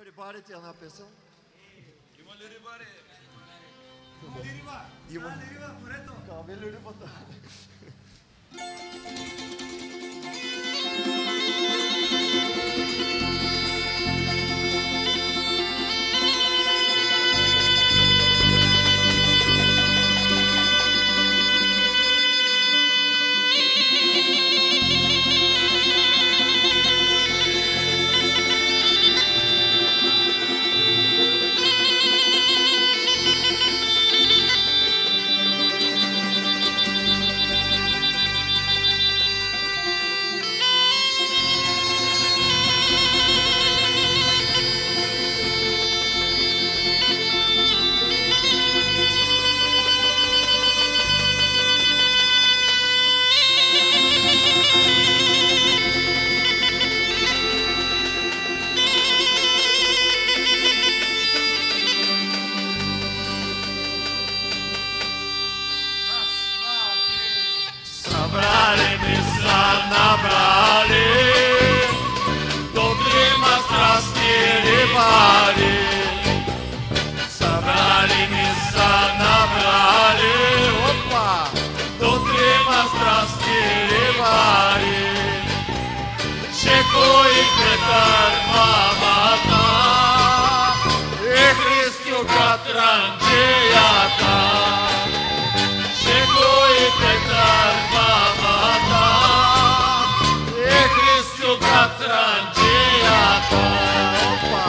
рибарите една песен? Има ли рибари? Има ли риба? Има. Стане ли риба в морето? Каме ли рибата? Събрали ми са набрали до трима страстни рибари. Събрали ми са набрали Опа! до трима страстни рибари. Чеко и Петър мамата и Христо Катранджията. Чеко и Петър мамата и Христо Катранджията. Опа!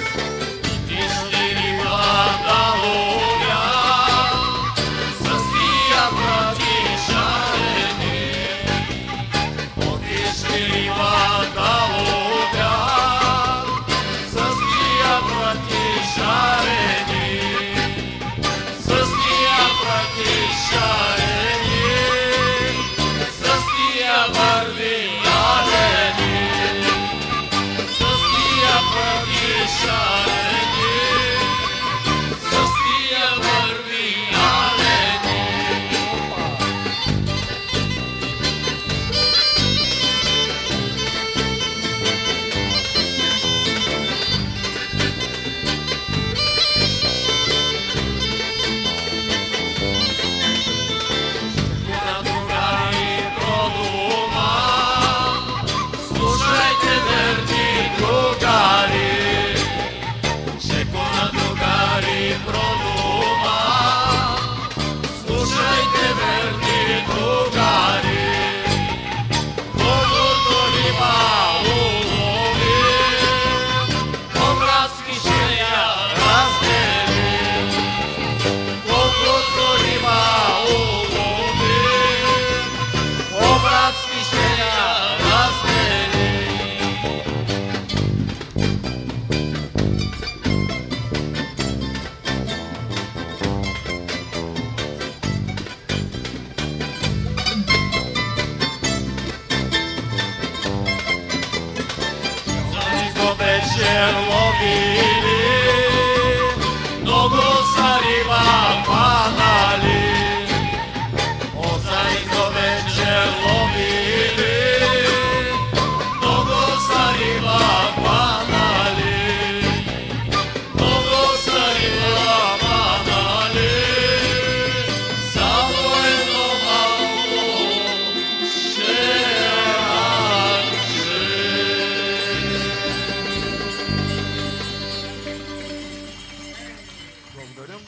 Отишли риба да ловят с тия брати шарени. Отишли риба да ловят с тия брати шарени. С тия брати шарени, с тия върви налени. С тия брати шарени, с тия върви налени. На другари про дома, слушайте, верни другари. Чеко на другари про дома, слушайте, верни другари. Колкото риба улови, по-братски ще я разделим. Колкото риба улови, по-братски ще я разделим. За вечер ловили, много са риба хванали. За вечер ловили, много са риба хванали. Много са риба хванали, само едно малко ще ранже. Благодарим.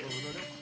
Благодарим.